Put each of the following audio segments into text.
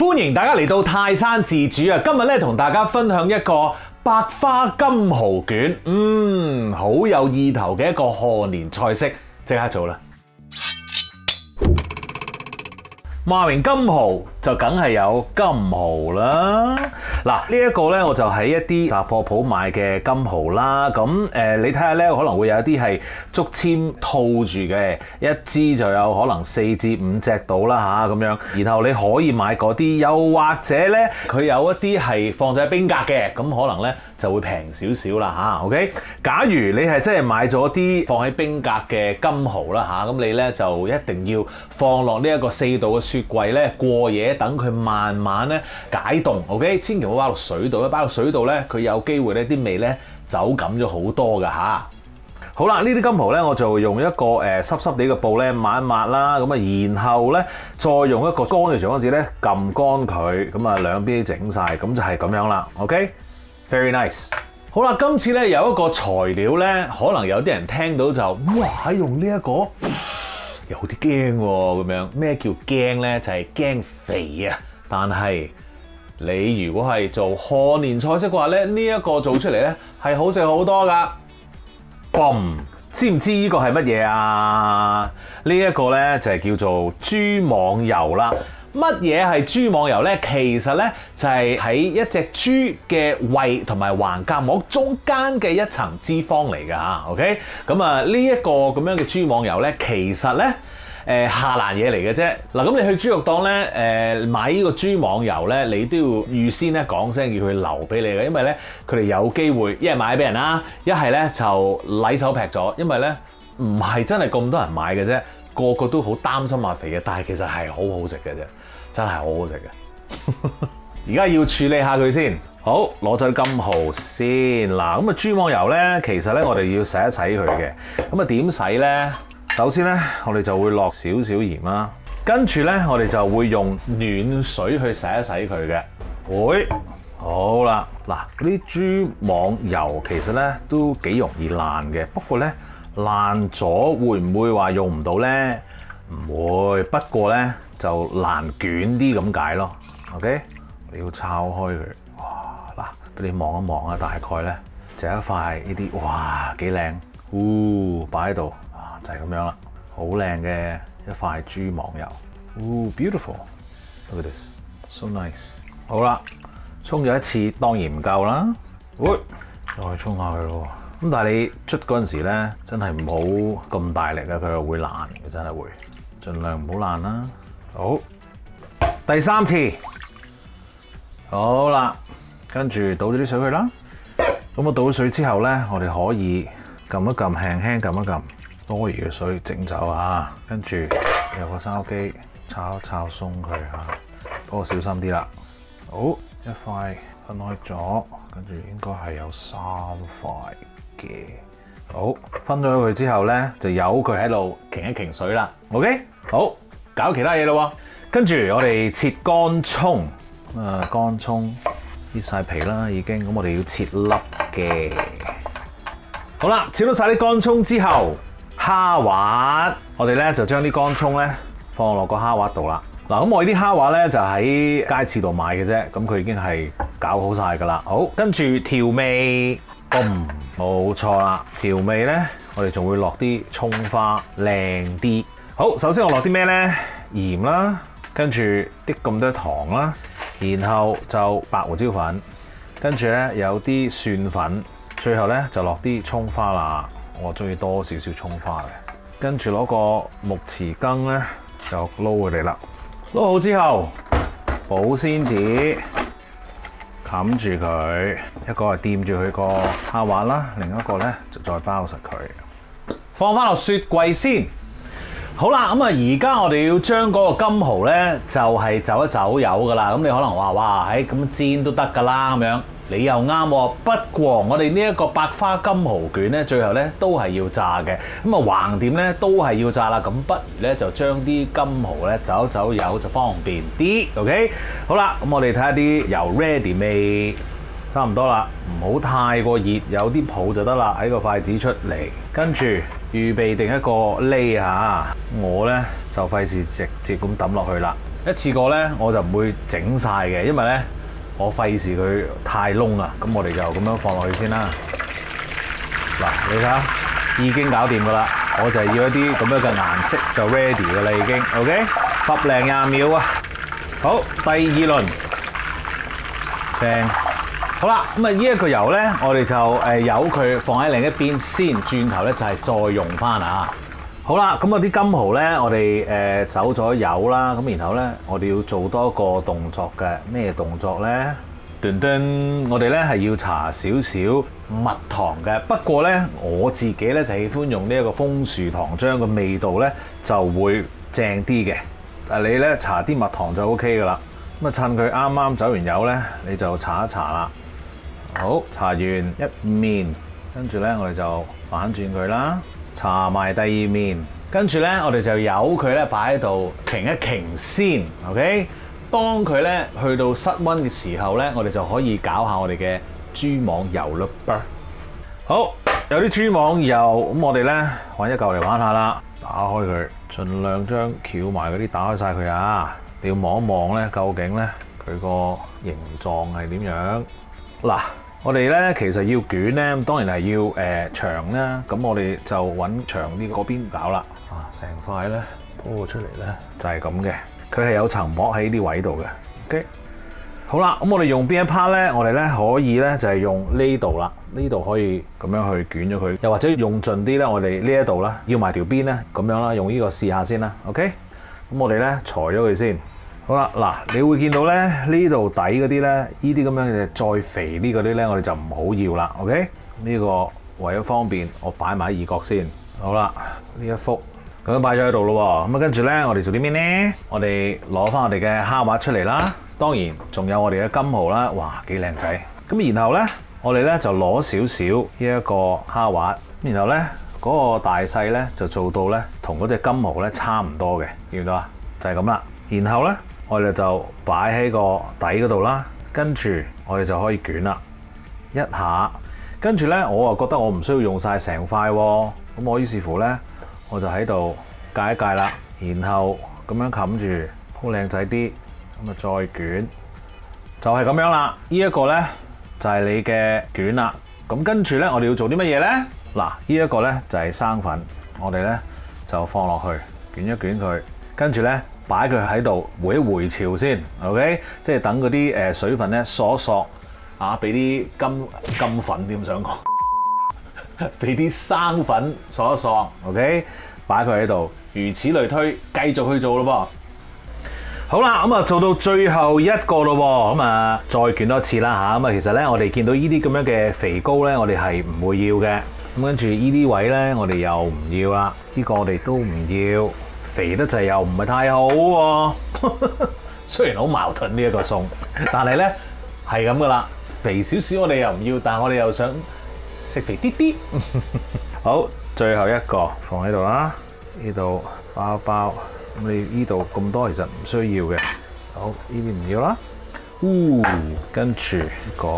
歡迎大家嚟到泰山自主啊！今日咧同大家分享一個百花金蠔卷，好有意頭嘅一個賀年菜式，即刻做啦！話明金蠔就梗係有金蠔啦。嗱，呢一個呢，我就喺一啲雜貨鋪買嘅金蠔啦。咁你睇下呢，可能會有一啲係竹籤套住嘅，一支就有可能4至5隻到啦嚇咁樣。然後你可以買嗰啲，又或者呢，佢有一啲係放咗喺冰格嘅，咁可能呢就會平少少啦嚇。OK， 假如你係真係買咗啲放喺冰格嘅金蠔啦嚇，咁你呢就一定要放落呢一個4度嘅雪櫃呢過夜，等佢慢慢呢解凍。OK， 千祈唔好擺落水度，一擺落水度呢，佢有機會呢啲味呢走感咗好多㗎嚇。好啦，呢啲金蠔呢，我就用一個濕濕地嘅布呢抹一抹啦，咁啊，然後呢，再用一個乾嘅廚房紙呢撳乾佢，咁啊兩邊整晒，咁就係咁樣啦。OK，very nice。好啦，今次呢有一個材料呢，可能有啲人聽到就哇，用呢一個有啲驚喎咁樣。咩叫驚呢？就係驚肥啊！但係你如果係做賀年菜式嘅話咧，呢一個做出嚟咧係好食好多噶。嘣！知唔知呢個係乜嘢啊？呢一個咧就係叫做豬網油啦。乜嘢係豬網油咧？其實咧就係喺一隻豬嘅胃同埋橫膈膜中間嘅一層脂肪嚟㗎嚇。OK， 咁啊呢一個咁樣嘅豬網油咧，其實咧下欄嘢嚟嘅啫。嗱，咁你去豬肉檔咧買呢個豬網油咧，你都要預先咧講聲叫佢留俾你嘅，因為咧佢哋有機會一係買俾人啦，一係咧就禮手劈咗，因為咧唔係真係咁多人買嘅啫。個個都好擔心話肥嘅，但係其實係好好食嘅啫，真係好好食嘅。而家要處理下佢先，好，攞咗啲金蠔先。嗱，咁啊豬網油咧，其實咧我哋要洗一洗佢嘅。咁啊點洗咧？首先咧，我哋就會落少少鹽啦，跟住咧我哋就會用暖水去洗一洗佢嘅。會，好啦，嗱，啲豬網油其實咧都幾容易爛嘅，不過咧，爛咗會唔會話用唔到呢？唔會，不過呢就難捲啲咁解咯。OK， 你要抄開佢。哇，嗱，俾你望一望啊，大概呢就一塊呢啲，哇，幾靚，擺喺度，就係咁樣啦，好靚嘅一塊豬網油。Beautiful，look at this，so nice。好啦，沖咗一次當然唔夠啦，再沖下佢咯。咁但係你捽嗰陣時咧，真係唔好咁大力啊，佢又會爛嘅，真係會，盡量唔好爛啦。好，第3次，好啦，跟住倒咗啲水去啦。咁我倒咗水之後咧，我哋可以撳一撳，輕輕撳一撳多餘嘅水整走啊。跟住有個筲箕炒一炒鬆佢嚇，不過小心啲啦。好，一塊分開咗，跟住應該係有3塊。好，分咗佢之後咧，就由佢喺度擎一擎水啦。OK， 好，搞其他嘢咯。跟住我哋切乾葱，乾葱切晒皮啦，已經。咁我哋要切粒嘅。好啦，切到晒啲乾葱之後，蝦滑，我哋咧就將啲乾葱咧放落個蝦滑度啦。嗱，咁我呢啲蝦滑咧就喺街市度買嘅啫，咁佢已經係搞好晒噶啦。好，跟住調味。冇錯啦，調味呢，我哋仲會落啲葱花，靚啲。好，首先我落啲咩呢？鹽啦，跟住啲咁多糖啦，然後就白胡椒粉，跟住呢有啲蒜粉，最後呢就落啲葱花啦。我中意多少少葱花嘅，跟住攞個木匙羹呢，就撈佢哋啦。撈好之後，保鮮紙冚住佢，一個係掂住佢個蝦滑啦，另一個咧就再包實佢，放翻落雪櫃先。好啦，咁啊而家我哋要將嗰個金蠔咧就係走一走油噶啦。咁你可能話哇，咁煎都得噶啦咁樣，你又啱喎。不過我哋呢一個百花金蠔卷咧，最後咧都係要炸嘅。咁啊橫掂咧都係要炸啦，咁不如咧就將啲金蠔咧走一走油就方便啲。OK， 好啦，咁我哋睇下啲油 ready 未？差唔多啦，唔好太過熱，有啲泡就得啦。喺個筷子出嚟，跟住預備定一個喱嚇，我咧就費事直接咁抌落去啦，一次過咧我就唔會整晒嘅，因為咧我費事佢太燶啊。咁我哋就咁樣放落去先啦。嗱，你睇下已經搞掂㗎啦。我就係要一啲咁樣嘅顏色就 ready 㗎啦，已經 OK， 10零20秒啊。好，第二輪正。好啦，咁啊呢一個油咧，我哋就由佢放喺另一邊先，轉頭咧就係再用翻啊。好啦，咁啊啲金蠔咧，我哋走咗油啦，咁然後咧我哋要做多個動作嘅，咩動作咧？噔噔，我哋咧係要搽少少蜜糖嘅。不過咧我自己咧就喜歡用呢一個楓樹糖漿嘅味道咧就會正啲嘅。但你咧搽啲蜜糖就 OK 噶啦。咁啊趁佢啱啱走完油咧，你就搽一搽啦。好，搽完一面，跟住咧我哋就反轉佢啦，搽埋第二面，跟住咧我哋就由佢咧擺喺度擎一擎先 ，OK。當佢咧去到室溫嘅時候咧，我哋就可以搞下我哋嘅豬網油嘞噃。好，有啲豬網油，咁我哋咧揾一嚿嚟玩下啦。打開佢，盡量將翹埋嗰啲打開晒佢啊！你要望一望咧，究竟咧佢個形狀係點樣？嗱，我哋咧其實要捲咧，當然係要長啦。咁我哋就揾長啲嗰邊搞啦。啊，成塊咧鋪出嚟咧就係咁嘅。佢係有層膜喺呢啲位度嘅 ，OK。好啦，咁我哋用邊一 part 咧？我哋咧可以咧就係用呢度啦，呢度可以咁樣去捲咗佢，又或者用盡啲咧，我哋呢一度啦，要埋條邊咧，咁樣啦，用呢個試下先啦 ，OK。咁我哋咧裁咗佢先。好啦，嗱，你會見到咧呢度底嗰啲咧，呢啲咁樣嘅再肥啲嗰啲咧，我哋就唔好要啦 ，OK。呢個為咗方便，我擺埋喺二角先。好啦，呢一幅。咁樣擺咗喺度咯喎，咁啊跟住咧，我哋做啲咩呢？我哋攞翻我哋嘅蝦滑出嚟啦，當然仲有我哋嘅金蠔啦，哇幾靚仔！咁然後咧，我哋咧就攞少少呢一個蝦滑，然後咧嗰個大細咧就做到咧同嗰隻金蠔咧差唔多嘅，見唔見到啊？就係咁啦。然後咧，我哋就擺喺個底嗰度啦，跟住我哋就可以捲啦，一下。跟住咧，我啊覺得我唔需要用晒成塊喎，咁我於是乎咧。我就喺度界一界啦，然後咁樣冚住鋪靚仔啲，咁啊再捲，就係咁樣啦。呢一個咧就係你嘅卷啦。咁跟住咧，我哋要做啲乜嘢咧？嗱，呢一個咧就係生粉，我哋咧就放落去捲一捲佢，跟住咧擺佢喺度回一回潮先 ，OK， 即係等嗰啲水分咧索一索啊，俾啲金粉點想講。俾啲生粉索一索 ，OK， 擺佢喺度，如此類推，繼續去做咯噃。好啦，咁啊做到最後一個咯喎，咁啊再捲多次啦嚇。咁啊其實咧，我哋見到呢啲咁樣嘅肥膏咧，我哋係唔會要嘅。咁跟住呢啲位咧，我哋又唔要啦。呢個我哋都唔要，肥得滯又唔係太好喎。雖然好矛盾呢一個餸，但係咧係咁噶啦。肥少少我哋又唔要，但係我哋又想食肥啲啲。好，最後一個放喺度啦，呢度包包。咁你呢度咁多其實唔需要嘅。好，呢邊唔要啦。跟住呢個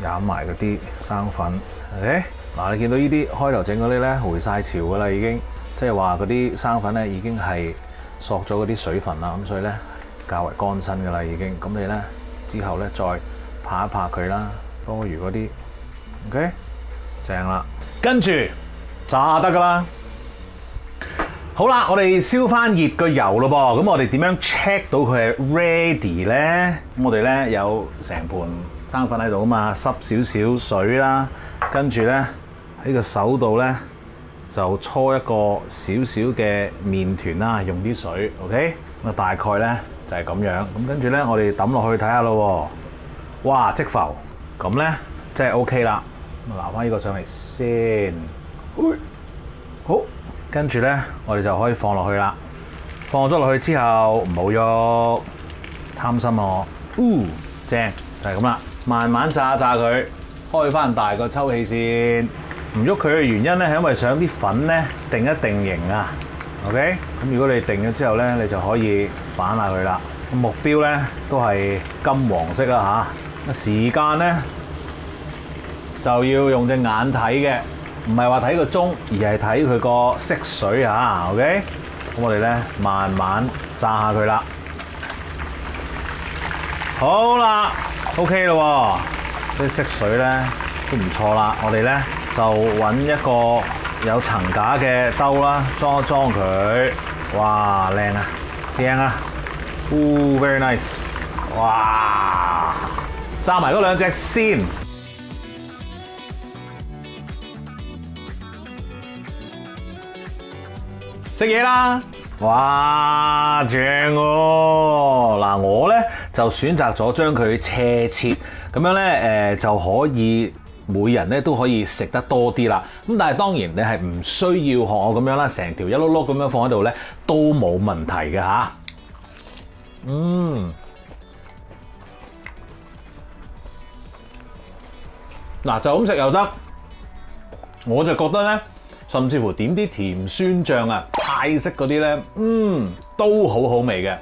飲埋嗰啲生粉。OK， 嗱，你見到呢啲開頭整嗰啲咧回晒潮噶啦，已經即係話嗰啲生粉咧已經係索咗嗰啲水分啦，咁所以咧較為乾身噶啦已經。咁你咧之後咧再拍一拍佢啦，多餘嗰啲 OK。正啦，跟住炸得噶啦。好啦，我哋燒翻熱個油咯噃。咁我哋點樣 check 到佢係 ready 咧？咁我哋咧有成盤生粉喺度啊嘛，濕少少水啦，跟住咧喺個手度咧就搓一個少少嘅麵團啦，用啲水 ，OK。咁啊大概咧就係咁樣。咁跟住咧我哋抌落去睇下咯。哇，即浮，咁咧即係 OK 啦。拿翻呢個上嚟先，好，跟住咧，我哋就可以放落去啦。放咗落去之後，唔好喐，貪心我，正就係咁啦。慢慢炸炸佢，開翻大個抽氣先。唔喐佢嘅原因咧，係因為想啲粉咧定一定型啊。OK， 咁如果你定咗之後咧，你就可以反下佢啦。目標咧都係金黃色啦嚇。時間咧就要用隻眼睇嘅，唔係話睇個鐘，而係睇佢個色水啊。OK， 咁我哋咧慢慢炸下佢啦。好啦 ，OK 咯喎，啲色水咧都唔錯啦。我哋咧就揾一個有層架嘅兜啦，裝一裝佢。哇，靚啊，正啊，very nice。哇，揸埋嗰兩隻先。食嘢啦！哇，正喎！嗱，我咧就選擇咗將佢斜切，咁樣咧就可以每人咧都可以食得多啲啦。咁但係當然你係唔需要學我咁樣啦，成條一碌碌咁樣放喺度咧都冇問題嘅嚇。嗱就咁食又得，我就覺得咧，甚至乎點啲甜酸醬啊，泰式嗰啲咧，都好好味嘅，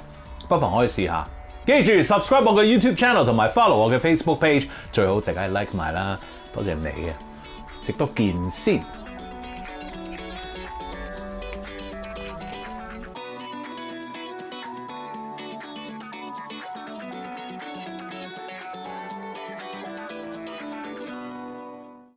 不妨可以試下。記住 subscribe 我嘅 YouTube channel 同埋 follow 我嘅 Facebook page， 最好淨係 like 埋啦，多謝你嘅，食多件先。